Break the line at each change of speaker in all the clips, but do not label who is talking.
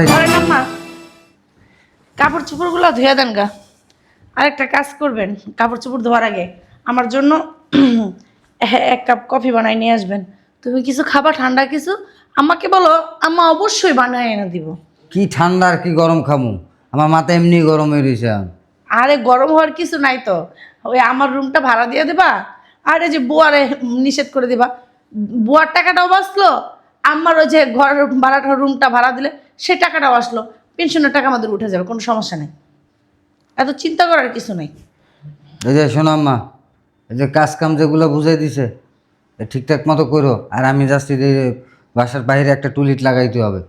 ধরেন আম্মা, কাপড় চোপড়গুলো ধুয়ে দেন গা। আরেকটা কাজ করবেন, কাপড় চোপড় ধোয়ার আগে আমার জন্য এক কাপ কফি বানাই নিয়ে আসবেন। তুমি কিছু খাবা, ঠান্ডা কিছু আমাকে বলো, আম্মা অবশ্যই বানায় এনে দিব।
কি ঠান্ডা আর কি গরম খামু? আমার মাথা এমনি গরম হয়ে রয়েছে।
আরে গরম হওয়ার কিছু নাই তো, ওই আমার রুমটা ভাড়া দিয়ে দিবা, আর এই যে বুয়ারে নিষেধ করে দিবা। বুয়ার টাকাটাও বাঁচলো, আমার ওই যে ঘর ভাড়াটা রুমটা ভাড়া দিলে সে টাকাটাও আসলো, পেনশনের টাকা আমাদের উঠে যাবে, কোনো সমস্যা নেই, এত চিন্তা করার কিছু নেই।
এই যে শোনো আম্মা, এই যে কাজ কাম যেগুলো বুঝাই দিছে ঠিকঠাক মতো করো। আর আমি যাচ্ছি যে বাসার বাইরে একটা টুলিট লাগাইতে হবে।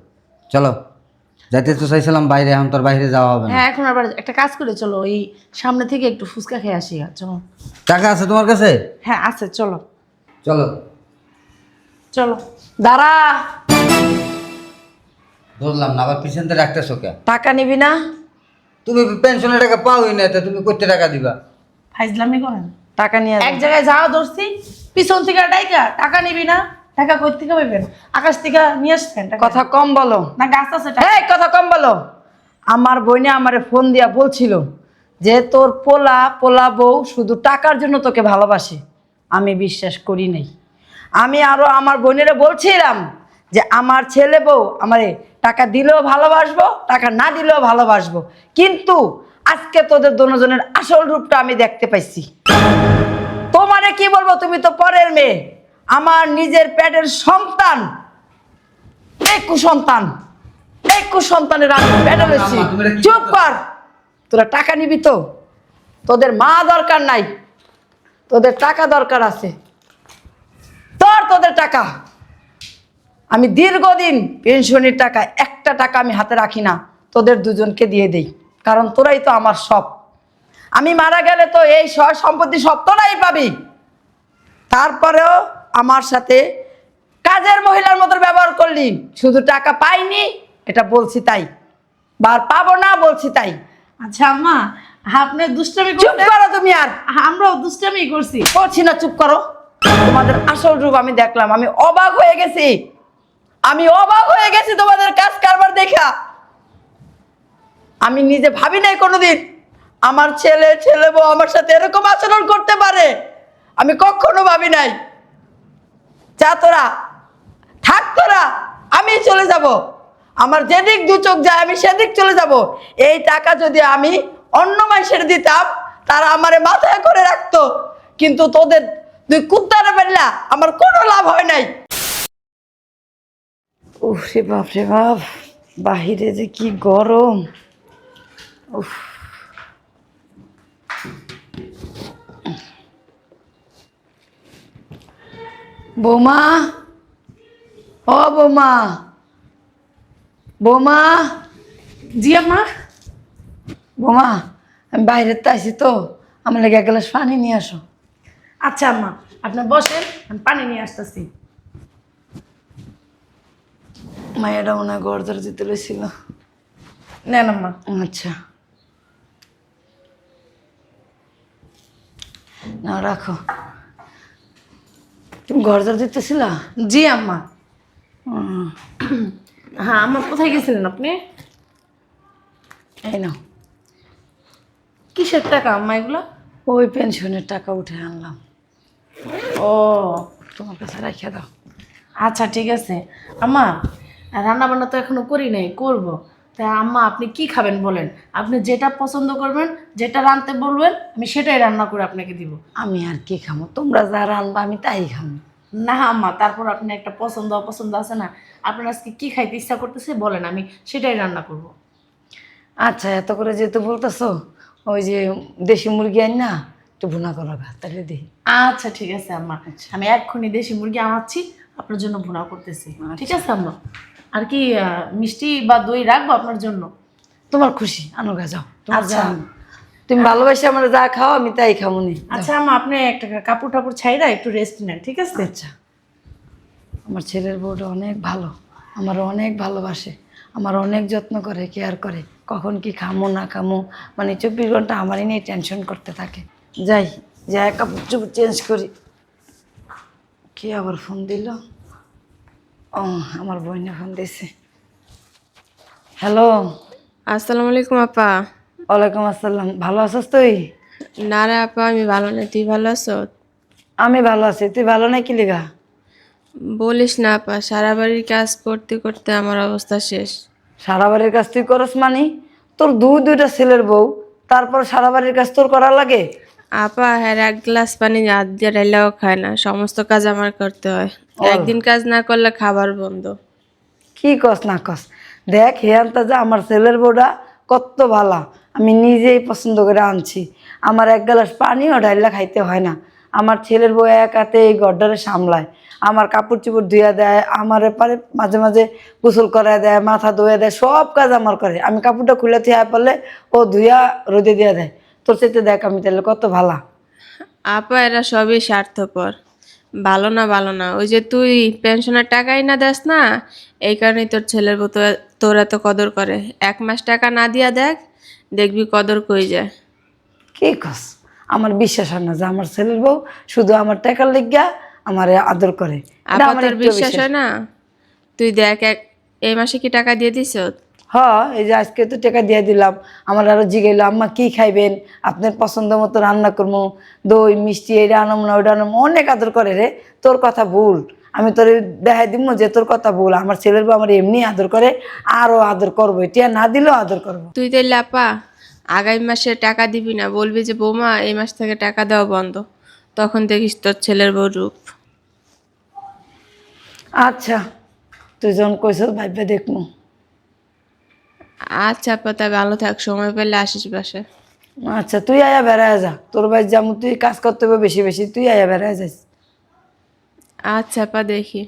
চলো, যাইতে তো চাইছিলাম বাইরে, এখন তোর বাইরে যাওয়া হবে না।
হ্যাঁ, এখন আবার একটা কাজ করে চলো, ওই সামনে থেকে একটু ফুচকা খেয়ে আসি। চলো।
টাকা আছে তোমার কাছে?
হ্যাঁ আছে, চলো
চলো।
চলো। দাঁড়া,
ধরলাম না, আবার পিছন থেকে একটা শোকে।
টাকা নিবি না?
তুমি পেনশনের টাকা পাওই না, তা তুমি করতে টাকা দিবা?
ফাইজলামি করেন।
টাকা নিয়ে
এক জায়গায় যাওয়া ধরছি, পিছন থেকে ডাইকা টাকা নিবি না? টাকা কই থেকে পাইবেন? আকাশ থেকে নিয়ে আসছেন টাকা?
কথা কম বলো।
না গাছ আছে টাকা?
এই কথা কম বলো। আমার বইনে আমারে ফোন দিয়া বলছিল যে তোর পোলা পোলা বউ শুধু টাকার জন্য তোকে ভালোবাসে। আমি বিশ্বাস করি নাই। আমি আরো আমার বোনেরা বলছিলাম যে আমার ছেলে বউ আমারে টাকা দিলেও ভালোবাসবো, টাকা না দিলেও ভালোবাসবো, কিন্তু আজকে তোদের দুজনের আসল রূপটা আমি দেখতে পাইছি। তোমারে কি বলবো, তুমি তো পরের মেয়ে, আমার নিজের পেটের সন্তান। এই কুসন্তান, এই কুসন্তানের আমি পেটে রয়েছি। চুপ কর। তোরা টাকা নিবি তো? তোদের মা দরকার নাই, তোদের টাকা দরকার আছে। তোদের টাকা আমি দীর্ঘদিন পেনশনের টাকা একটা টাকা আমি হাতে রাখি না, তোদের দুজনকে দিয়ে দেই, কারণ তোরাই তো আমার সব। আমি মারা গেলে তো এই সয় সম্পত্তি সব তোরাই পাবি। তারপরেও আমার সাথে কাজের মহিলার মতো ব্যবহার করলি, শুধু টাকা পাইনি এটা বলছি তাই, বার পাবো না বলছি তাই।
আচ্ছা আম্মা, আপনি দুষ্টামি
চুপ
করতে,
করো তুমি। আর
আমরাও দুষ্টামি করছি।
করছি না, চুপ করো। তোমাদের আসল রূপ আমি দেখলাম, আমি অবাক হয়ে গেছি। আমি অবাক হয়ে গেছি তোমাদের কাজ কারবার দেখা। আমি নিজে ভাবি নাই কোনোদিন আমার ছেলে বউ আমার সাথে এরকম আচরণ করতে পারে। আমি কখনো ভাবি নাই। যা তোরা থাক, তোরা আমি চলে যাব। আমার যেদিক দু চোখ যায় আমি সেদিক চলে যাব। এই টাকা যদি আমি অন্য মানুষের দিতাম তারা আমারে মাথায় করে রাখতো, কিন্তু তোদের দুই কুত্তারে বেরলা আমার কোনো লাভ হয় নাই। উফ রে বাপ রে বাপ, বাহিরে যে কি গরম। উফ, বৌমা, ও বৌমা, বৌমা,
জি আম্মা।
বৌমা, আমি বাইরের তো আসি তো, আমার লেগে এক গ্লাস পানি নিয়ে আসো।
আচ্ছা আম্মা, আপনি বসেন, আমি পানি নিয়ে আসতেছি।
মায়েরা মনে হয় গড় ধরে দিতে লইছিল।
নেন আম্মা।
আচ্ছা, না রাখো। তুমি ঘর ধরে দিতেছিলা?
জি আম্মা। হ্যাঁ আম্মা, কোথায় গেছিলেন আপনি?
এই নাও।
কিসের টাকা আম্মা এগুলো?
ওই পেনশনের টাকা উঠে আনলাম,
ও
তোমার কাছে রাখিয়া দাও।
আচ্ছা ঠিক আছে আম্মা। রান্না বান্না তো এখনো করি নাই, করব। তা আম্মা আপনি কি খাবেন বলেন, আপনি যেটা পছন্দ করবেন, যেটা রাঁধতে বলবেন আমি সেটাই রান্না করে আপনাকে দিব।
আমি আর কি খামো, তোমরা যা রান্না আমি তাই খামো।
না আম্মা, তারপর আপনি একটা পছন্দ অপছন্দ আছে না, আপনার আজকে কি খাইতে ইচ্ছা করতেছে বলেন, আমি সেটাই রান্না করব।
আচ্ছা, এত করে যেহেতু বলতেছো, ওই যে দেশি মুরগি আন না, একটু ভুনা করো গা, তাহলে দিই।
আচ্ছা ঠিক আছে আম্মা, আমি এক্ষুনি দেশি মুরগি আনাচ্ছি, আপনার জন্য ভুনা করতেছি। ঠিক আছে আম্মা। আর কি মিষ্টি বা দই রাখবো আপনার জন্য?
তোমার খুশি, আনো গা, যাও। তোমার
আচ্ছা।
তুমি ভালোবাসে আমার যা খাও আমি তাই খামো নি।
আচ্ছা আম্মা, আপনি একটা কাপড় টাপড় ছাইরা একটু রেস্ট নেন, ঠিক আছে?
আচ্ছা, আমার ছেলের বউটা অনেক ভালো, আমার অনেক ভালোবাসে, আমার অনেক যত্ন করে, কেয়ার করে, কখন কি খামো না খামো, মানে 24 ঘন্টা আমারই নিয়ে টেনশন করতে থাকে। যাই, যাই কাপড় চোপড় চেঞ্জ করি। কে আবার ফোন দিল? ও, আমার বোনে ফোন দিয়েছে। হ্যালো।
আসসালামু আলাইকুম আপা।
ওয়ালাইকুম আসসালাম। ভালো আছিস তুই?
না রে আপা, আমি ভালো নেই। তুই ভালো আছো?
আমি ভালো আছি। তুই ভালো নাই কি লিগা?
বলিস না আপা, সারা বাড়ির কাজ করতে করতে আমার অবস্থা শেষ।
সারা বাড়ির কাজ তুই করস মানে? তোর দুইটা ছেলের বউ, তারপর সারা বাড়ির কাজ তোর করা লাগে?
আপা হ্যাঁ, এক গ্লাস পানি হাত দিয়ে ঢাইলেও খায় না, সমস্ত কাজ আমার করতে হয়। একদিন কাজ না করলে খাবার বন্ধ।
কি কস না কস? দেখ হেয়ান্তা যে আমার ছেলের বউটা কত ভালা, আমি নিজেই পছন্দ করে আনছি। আমার এক গ্লাস পানিও ঢাইলা খাইতে হয় না। আমার ছেলের বউ এক হাতে এই গড্ডারে সামলায়, আমার কাপড় চোপড় ধুইয়া দেয়, আমার এপারে মাঝে মাঝে গোসল করায় দেয়, মাথা ধুয়ে দেয়, সব কাজ আমার করে। আমি কাপড়টা খুলে থিয়া পারলে ও ধুইয়া রোদে দিয়া দেয়। তোর চাইতে দেখ আমি তাহলে কত ভালা।
আপা এরা সবই স্বার্থপর, ভালো না ভালো না। ওই যে তুই পেনশনের টাকাই না দেস না, এই কারণেই তোর ছেলের বউ তোর এত কদর করে। 1 মাস টাকা না দিয়া দেখ, দেখবি কদর কই যায়।
কি কস? আমার বিশ্বাস হয় না যে আমার ছেলের বউ শুধু আমার টাকার লেগা আমার আদর করে। এটা
আপা
আমার
তোর
একটু
বিশ্বাস হয় না? তুই দেখ, এই মাসে কি টাকা দিয়ে দিছ?
হ্যাঁ, এই যে আজকে তো টাকা দিয়ে দিলাম। আমার আরো জিগাইলো আম্মা কি খাইবেন, আপনার পছন্দ মতো রান্না করবো, দই মিষ্টি এটা আনম না ওটা আনম, অনেক আদর করে রে। তোর কথা ভুল, আমি তোর দেখাই দিব যে তোর কথা ভুল। আমার ছেলের বউ আমার এমনি আদর করে, আরো আদর করবো, এটা না দিলেও আদর করবো।
তুই তাইলে আপা আগামী মাসে টাকা দিবি না, বলবি যে বৌমা এই মাস থেকে টাকা দেওয়া বন্ধ। তখন দেখিস তোর ছেলের বউ রূপ।
আচ্ছা, তুই যখন কইস ভাইবে দেখবো।
আচ্ছা আপা, তা ভালো থাক, সময় পেলে আসিস বাসায়।
আচ্ছা, তুই আয়া বেড়ায় যা, তোর ভাই যেমন তুই কাজ করতে হবে বেশি বেশি, তুই আয়া বেড়ায় যাস।
আচ্ছা আপা, দেখি।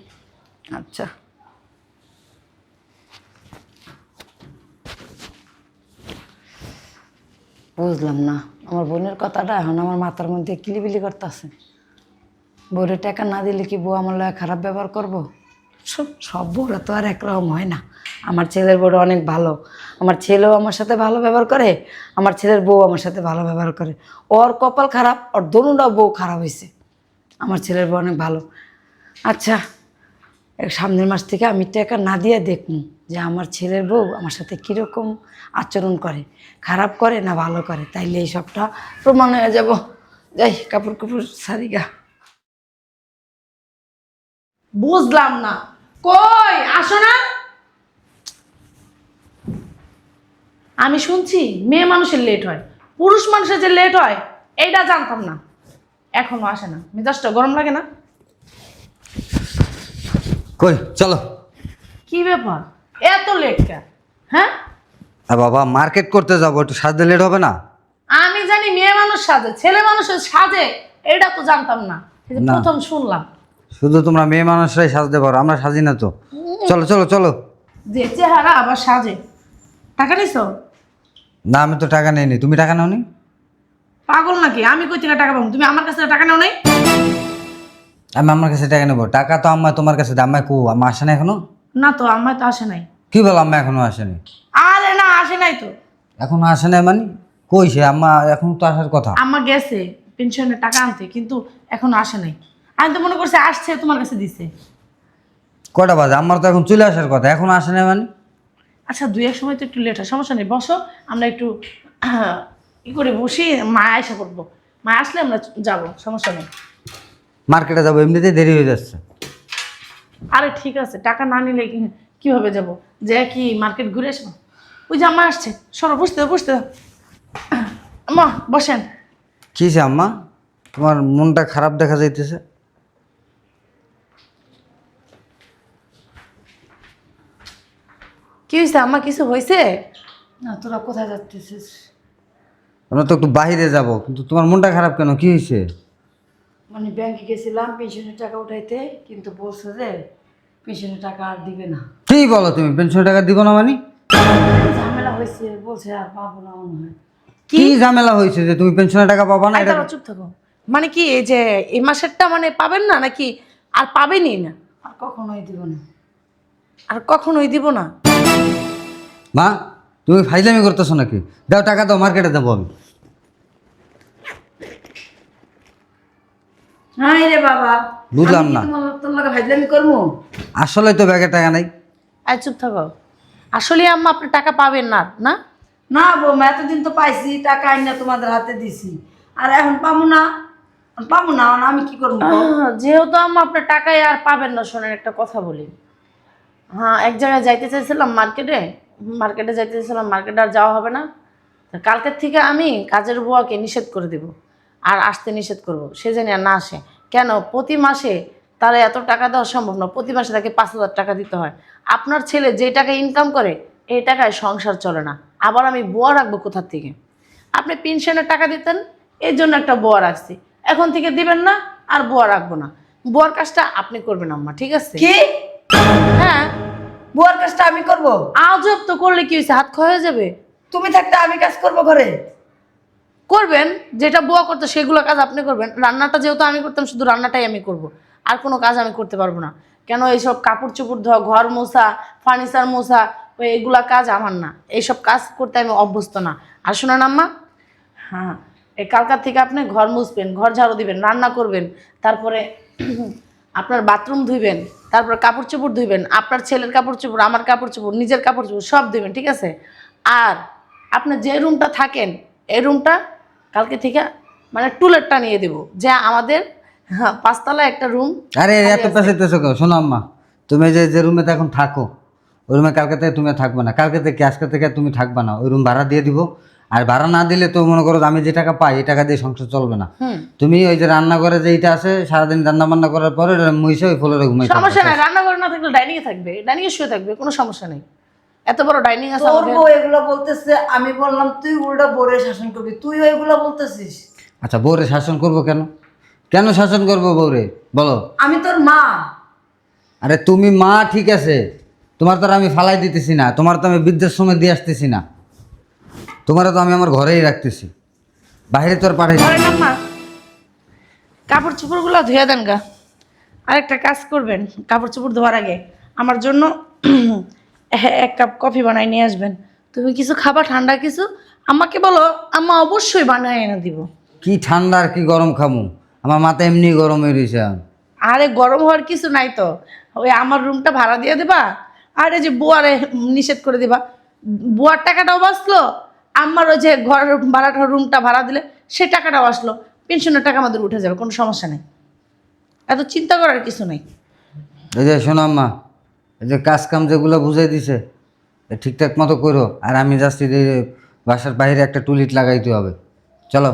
আচ্ছা। বুঝলাম না আমার বোনের কথাটা, এখন আমার মাথার মধ্যে কিলিবিলি করতেছে। বউরে টাকা না দিলে কি বউ আমার লগে খারাপ ব্যবহার করবো? সব বউরা তো আর একরকম হয় না। আমার ছেলের বউটা অনেক ভালো, আমার ছেলেও আমার সাথে ভালো ব্যবহার করে, আমার ছেলের বউ আমার সাথে ভালো ব্যবহার করে। ওর কপাল খারাপ, ওর দোনোটা বউ খারাপ হয়েছে। আমার ছেলের বউ অনেক ভালো। আচ্ছা, সামনের মাস থেকে আমি টাকা না দিয়ে দেখুন যে আমার ছেলের বউ আমার সাথে কীরকম আচরণ করে, খারাপ করে না ভালো করে, তাইলে এই সবটা প্রমাণ হয়ে যাব। যাই কাপড় কাপড় সারিগা।
বুঝলাম না, কই আসো না। আমি শুনছি মেয়ে মানুষের লেট হয়, পুরুষ মানুষের যে লেট হয় এইটা জানতাম না। এখনো আসে না, মেজাজটা গরম লাগে না?
কই চলো।
কি ব্যাপার, এত লেট কেন? হ্যাঁ,
বাবা মার্কেট করতে যাবো, একটু সাজতে লেট হবে না?
আমি জানি মেয়ে মানুষ সাজে, ছেলে মানুষের সাজে, এটা তো জানতাম না। এই যে
না।
প্রথম শুনলাম।
শুধু তোমরা মেয়ে মানুষরাই সাজতে পারো, আমরা সাজি না তো। চলো চলো চলো।
যে চেহারা আবার সাজে। টাকা নিছো?
না আমি তো টাকা নেইনি, তুমি টাকা নাওনি?
পাগল নাকি? আমি কই থেকে টাকা পাবো? তুমি আমার কাছে টাকা নাও নাই?
আমি আমার কাছে টাকা নেবো? টাকা তো আম্মা তোমার কাছে, আম্মা কো আম্মা আসে না এখনো?
না তো, আমার তো আসে নাই।
কি বলো আম্মা এখনো আসেনি?
আরে না, আসে নাই তো।
এখনো আসে নাই মানে? কই সে আম্মা, এখন তো আসার কথা।
আম্মা গেছে পেনশনের টাকা আনতে, কিন্তু এখনো আসে নাই। আমি তো মনে করছি আসছে, তোমার কাছে দিছে।
কটা বাজে? আমার তো এখন চলে আসার কথা, এখনো আসে নাই মানে?
আচ্ছা, দুই এক সময় তো একটু লেট হয়, সমস্যা নেই, বসো। আমরা একটু ই করে বসি, মা আয়সা করবো। মা আসলে আমরা যাবো, সমস্যা নেই।
মার্কেটে যাবো, এমনিতেই দেরি হয়ে যাচ্ছে।
আরে ঠিক আছে, টাকা না নিলে কিভাবে যাব? যে কি মার্কেট ঘুরে আসবো? ওই যে আম্মা আসছে, সরো, বসতে দাও, বসতে দাও। আম্মা বসেন।
কি হয়েছে আম্মা, তোমার মনটা খারাপ দেখা যাইতেছে?
কি হয়েছে আম্মা, কিছু হয়েছে?
না, তোরা কোথায় যাচ্ছিস?
আমরা তো একটু বাইরে যাব, কিন্তু তোমার মনটা খারাপ কেন, কি হয়েছে?
মানে ব্যাংকে গেছিলাম পেনশনের টাকা উঠাইতে, কিন্তু বলছে যে পেনশনের টাকা আর দিবে না।
কি বলো তুমি, পেনশনের টাকা দিব না মানে?
ঝামেলা হয়েছে, বলছে আর পাবো না মনে হয়।
কি ঝামেলা হয়েছে যে তুমি পেনশনের টাকা পাবা না?
আই
এটা
দাঁড়াও, চুপ থাকো। মানে কি, এই যে এই মাসেরটা মানে পাবেন না নাকি আর পাবেনই না?
আর কখনোই দিব না।
আর কখনোই দিব না?
মা তুমি ফাইজলামি করতেছো নাকি? দাও টাকা দাও, মার্কেটে যাবো আমি।
হাই রে বাবা,
বুঝলাম
আমি কি
না।
তোর লগে ফাইজলামি করবো?
আসলে তো ব্যাগে টাকা নাই।
আই চুপ থাকো। আসলে আম্মা আপনি টাকা পাবেন না না?
না বৌমা, এতদিন তো পাইছি, টাকা আইনা তোমাদের হাতে দিছি, আর এখন পাবো না। পাবো না, এখন আমি কি করবো?
যেহেতু আম্মা আপনার টাকাই আর পাবেন না, শোনেন একটা কথা বলি। হ্যাঁ, এক জায়গায় যাইতে চাইছিলাম মার্কেটে যাইতে চাইছিলাম, মার্কেটে আর যাওয়া হবে না। তা কালকের থেকে আমি কাজের বুয়াকে নিষেধ করে দেব, আর আসতে নিষেধ করব, সে জানি আর না আসে। কেন, প্রতি মাসে তার এত টাকা দেওয়া সম্ভব না, প্রতি মাসে তাকে 5,000 টাকা দিতে হয়। আপনার ছেলে যে টাকা ইনকাম করে এই টাকায় সংসার চলে না, আবার আমি বুয়া রাখবো কোথার থেকে? আপনি পেনশনের টাকা দিতেন, এই জন্য একটা বুয়া রাখছি, এখন থেকে দিবেন না, আর বুয়া রাখবো না। বুয়ার কাজটা আপনি করবেন আম্মা, ঠিক আছে?
কি?
হ্যাঁ।
বুয়ার কাজটা আমি করব?
আজব তো, করলে কি হয়েছে, হাত ক্ষয় হয়ে যাবে?
তুমি থাকতে আমি কাজ করব ঘরে?
করবেন, যেটা বুয়া করতো সেগুলো কাজ আপনি করবেন। রান্নাটা যেহেতু আমি করতাম, শুধু রান্নাটাই আমি করব, আর কোনো কাজ আমি করতে পারবো না। কেন, এইসব কাপড় চোপড় ধোয়া, ঘর মোছা, ফার্নিচার মোছা, এগুলা কাজ আমার না, এইসব কাজ করতে আমি অভ্যস্ত না। আর শোনেন আম্মা, হ্যাঁ, এই কালকার থেকে আপনি ঘর মুছবেন, ঘর ঝাড়ু দিবেন, রান্না করবেন, তারপরে আপনার বাথরুম ধুইবেন, তারপর কাপড় চোপড় ধুইবেন, আপনার ছেলের কাপড় চোপড়, আমার কাপড় চোপড়, নিজের কাপড় চোপড় সব ধুইবেন, ঠিক আছে? আর আপনি যে রুমটা থাকেন, এই রুমটা কালকে থেকে মানে টুলেটটা নিয়ে দেবো, যে আমাদের 5 তলায় একটা রুম।
আরে এত পেঁচাইতেছো কেউ? শোনো আম্মা, তুমি যে রুমে এখন থাকো, ওই রুমে কালকে থেকে তুমি থাকবে না, কালকে থেকে আজকে থেকে তুমি থাকবে না, ওই রুম ভাড়া দিয়ে দিব। আর ভাড়া না দিলে তো মনে করো আমি যে টাকা পাই এই টাকা দিয়ে সংসার চলবে না। তুমি ওই যে রান্নাঘরে যে এইটা আছে, সারাদিন রান্না বান্না করার পরে মুইসে ওই ফ্লোরে ঘুমাই
সমস্যা নাই, রান্নাঘরে না থাকলে ডাইনিং এ থাকবে, ডাইনিং এ শুয়ে থাকবে, কোনো সমস্যা নেই। এত বড় ডাইনিং আছে
তোর
আমাদের।
বউ এগুলো বলতেছে, আমি বললাম তুই উল্টা বোরে শাসন করবি, তুই এগুলো বলতেছিস।
আচ্ছা, বউরে শাসন করবো কেন? কেন শাসন করবো বউরে, বলো?
আমি তোর মা।
আরে তুমি মা, ঠিক আছে, তোমার তো আর আমি ফালাই দিতেছি না, তোমার তো আমি বৃদ্ধাশ্রমে দিয়ে আসতেছি না, তোমারও তো আমি আমার ঘরেই রাখতেছি, বাইরে তো আর পাঠাই
ঘরে আম্মা কাপড় চোপড়গুলো ধুয়ে দেন গা। আরেকটা কাজ করবেন, কাপড় চোপড় ধোয়ার আগে আমার জন্য 1 কাপ কফি বানাই নিয়ে আসবেন। তুমি কিছু খাবা, ঠান্ডা কিছু আমাকে বলো, আম্মা অবশ্যই বানায় এনে দিব।
কি ঠান্ডা আর কি গরম খামু, আমার মাথা এমনি গরম হয়ে রয়েছে।
আরে গরম হওয়ার কিছু নাই তো, ওই আমার রুমটা ভাড়া দিয়ে দেবা, আর এই যে বুয়ারে নিষেধ করে দিবা, বুয়ার টাকাটাও বাঁচলো, আমার ওই যে ঘর ভাড়াটা রুমটা ভাড়া দিলে সেই টাকাটাও আসলো, পেনশনের টাকা আমাদের উঠে যাবে, কোনো সমস্যা নেই, এত চিন্তা করার কিছু নেই।
এই যে শোনো আম্মা, এই যে কাজ কাম যেগুলো বুঝাই দিছে এ ঠিকঠাক মতো করো, আর আমি যাচ্ছি যে বাসার বাইরে একটা টুলিট লাগাইতে হবে। চলো,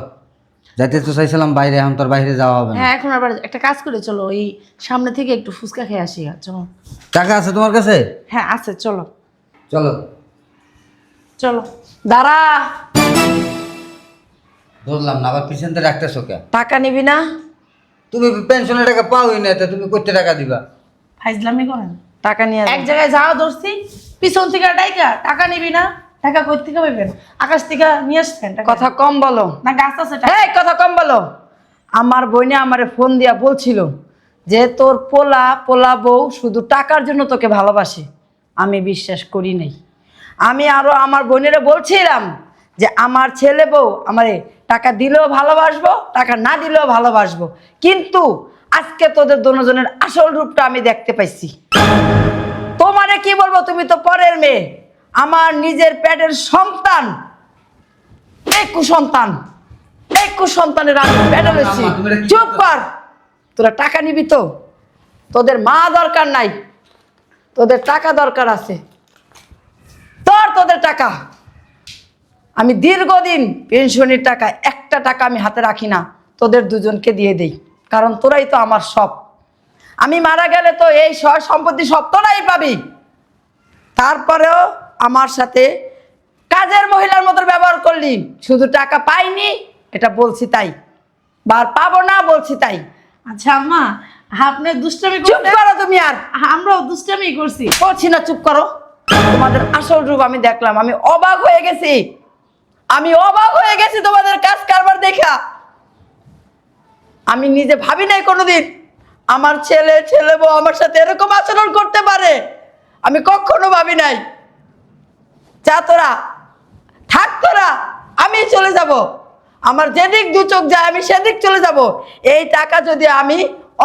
যাইতে তো চাইছিলাম বাইরে, এখন তোর বাইরে যাওয়া হবে না।
হ্যাঁ, এখন আবার একটা কাজ করে চলো, ওই সামনে থেকে একটু ফুচকা খেয়ে আসি, চলো।
টাকা আছে তোমার কাছে?
হ্যাঁ আছে, চলো
চলো।
চলো।
দাঁড়া,
বুঝলাম না, আবার পিছন থেকে রাখতেছো কে?
টাকা নিবি না?
তুমি পেনশনের টাকা পাওই না, তো তুমি কত টাকা দিবা?
ফাইজলামি করেন,
টাকা নিয়ে
এক জায়গায় যাওয়া ধরছি, পিছন থেকে ডাইকা টাকা নিবি না, টাকা কই থেকে পাইবেন? আকাশ থেকে নিয়ে আসছেন টাকা?
কথা কম বলো।
না গাছ আছে টাকা?
এই কথা কম বলো। আমার বোনে আমারে ফোন দিয়া বলছিল যে তোর পোলা বউ শুধু টাকার জন্য তোকে ভালোবাসে। আমি বিশ্বাস করি নাই। আমি আরো আমার বোনেরা বলছিলাম যে আমার ছেলে বউ আমারে টাকা দিলেও ভালোবাসবো, টাকা না দিলেও ভালোবাসবো, কিন্তু আজকে তোদের দুজনের আসল রূপটা আমি দেখতে পাইছি। তোমারে কি বলবো, তুমি তো পরের মেয়ে, আমার নিজের পেটের সন্তান, এই কুসন্তানের আমি পেটে রয়েছি। চুপ কর, তোরা টাকা নিবি তো? তোদের মা দরকার নাই, তোদের টাকা দরকার আছে। তোদের টাকা আমি দীর্ঘদিন পেনশনের টাকা একটা টাকা আমি হাতে রাখি না, তোদের দুজনকে দিয়ে দেই, কারণ তোরাই তো আমার সব। আমি মারা গেলে তো এই সম্পত্তি সব তোরাই পাবি। তারপরেও আমার সাথে কাজের মহিলার মতো ব্যবহার করলি, শুধু টাকা পাইনি এটা বলছি তাই, বার পাবো না বলছি তাই।
আচ্ছা আম্মা, আপনি দুষ্টামি
চুপ
করতে,
করো তুমি। আর
আমরাও দুষ্টামি করছি।
করছি না, চুপ করো। তোমাদের আসল রূপ আমি দেখলাম, আমি অবাক হয়ে গেছি, তোমাদের কাজ কারবার দেখা। আমি নিজে ভাবি নাই কোনোদিন আমার ছেলে বউ আমার সাথে এরকম আচরণ করতে পারে, আমি কখনো ভাবি নাই। যা তোরা থাক, তোরা আমি চলে যাব, আমার যেদিক দু চোখ যায় আমি সেদিক চলে যাব। এই টাকা যদি আমি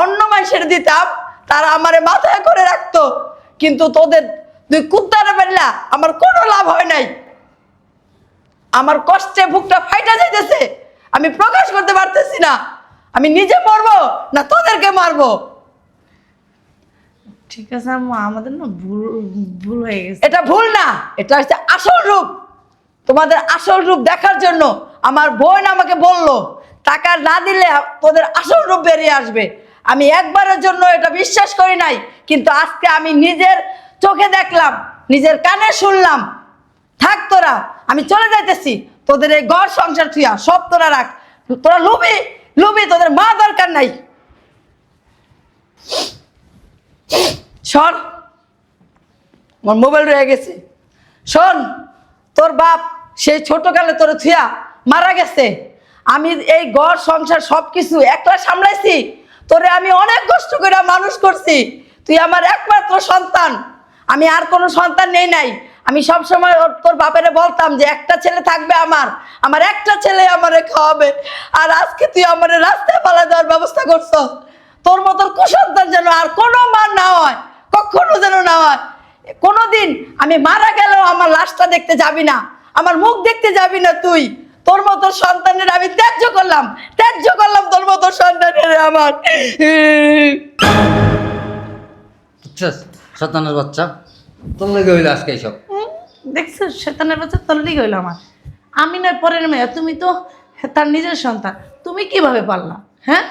অন্য মানুষের দিতাম তারা আমারে মাথায় করে রাখতো, কিন্তু তুই কুত্তারে বেরলা, আমার কোনো লাভ হয় নাই। আমার কষ্টে বুকটা ফাইটা যাইতেছে, আমি প্রকাশ করতে পারতেছি না। আমি নিজে মরবো না তোদেরকে মারবো?
ঠিক আছে আম্মা, আমাদের না ভুল ভুল হয়ে গেছে।
এটা ভুল না, এটা হচ্ছে আসল রূপ। তোমাদের আসল রূপ দেখার জন্য আমার বোন আমাকে বলল টাকা না দিলে তোদের আসল রূপ বেরিয়ে আসবে। আমি একবারের জন্য এটা বিশ্বাস করি নাই, কিন্তু আজকে আমি নিজের চোখে দেখলাম, নিজের কানে শুনলাম। থাক তোরা, আমি চলে যাইতেছি। তোদের এই ঘর সংসার থুয়া সব তোরা রাখ। তোরা লুবি লুবি, তোদের মা দরকার নাই। সর, আমার মোবাইল রয়ে গেছে। শোন, তোর বাপ সেই ছোটকালে তোর থুয়া মারা গেছে। আমি এই ঘর সংসার সব কিছু একলা সামলাইছি। তোরে আমি অনেক কষ্ট করে মানুষ করছি। তুই আমার একমাত্র সন্তান, আমি আর কোনো সন্তান নেই নাই। আমি সবসময় তোর বাপেরে বলতাম যে একটা ছেলে থাকবে আমার, আমার একটা ছেলে আমারে খাওয়াবে। আর আজকে তুই আমার রাস্তায় পালা দেওয়ার ব্যবস্থা করছ। তোর মতো কুসন্তান যেন আর কোনো মা না হয়, কখনো যেন না হয়। কোনোদিন আমি মারা গেলেও আমার লাশটা দেখতে যাবি না, আমার মুখ দেখতে যাবি না তুই। তোর মতো সন্তানের আমি ত্যায্য করলাম তোর মতো সন্তানের আমার।
বুঝছস শতানের বাচ্চা, তোর লেগে হইলো আজকে এইসব।
দেখছো, শয়তানের বাচ্চা তোর লিগে হইলো আমার। আমি নয় পরের মেয়ে, তুমি তো তার নিজের সন্তান। তুমি কিভাবে পারলা? হ্যাঁ,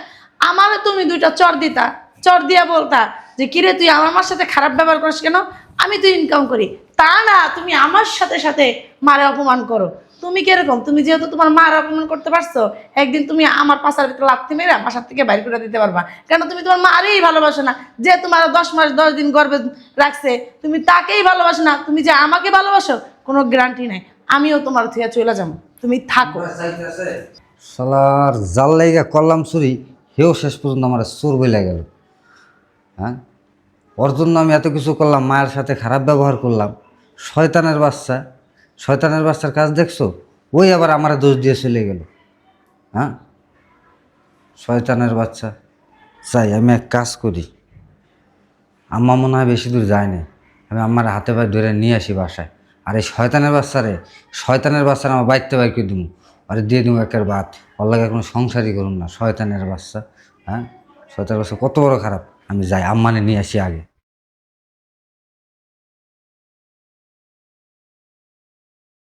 আমারও তুমি দুইটা চর দিতা, চর দিয়া বলতা যে কিরে তুই আমার মার সাথে খারাপ ব্যবহার করিস কেন? আমি তো ইনকাম করি। তা না, তুমি আমার সাথে সাথে মারে অপমান করো। তুমি কিরকম? তুমি যেহেতু তোমার মার অপমান করতে পারছো, একদিন তুমি আমার পাশার ভিতরে লাথি মেরে বাসার থেকে বাইর করে দিতে পারবা। কেন? তুমি তোমার মারেই ভালোবাসো না। যে তোমার 10 মাস 10 দিন গর্ভে রাখছে, তুমি তাকেই ভালোবাসো না। তুমি যে আমাকে ভালোবাসো, কোনো গ্যারান্টি নাই। আমিও তোমার থেকে চলে যাবো, তুমি থাকো।
শালার জাল লাইগা করলাম চুরি, হেও শেষ পর্যন্ত আমার চোর বইলা গেল। হ্যাঁ, ওর জন্য আমি এত কিছু করলাম, মায়ের সাথে খারাপ ব্যবহার করলাম। শয়তানের বাচ্চা, শয়তানের বাচ্চার কাজ দেখছো? ওই আবার আমার দোষ দিয়ে চলে গেল। হ্যাঁ, শয়তানের বাচ্চা। চাই আমি এক কাজ করি, আম্মা মনে হয় বেশি দূর যায় না, আমি আমার হাতে পায়ে ধরে নিয়ে আসি বাসায়। আর এই শয়তানের বাচ্চার আমার বাইতে বাইর করে দিব, আর দিয়ে দিব একের বাদ। ওর লাগে কোনো সংসারই করুন না, শয়তানের বাচ্চা। হ্যাঁ, শয়তানের বাচ্চা কত বড় খারাপ। আমি যাই, আম্মানে নিয়ে আসি আগে।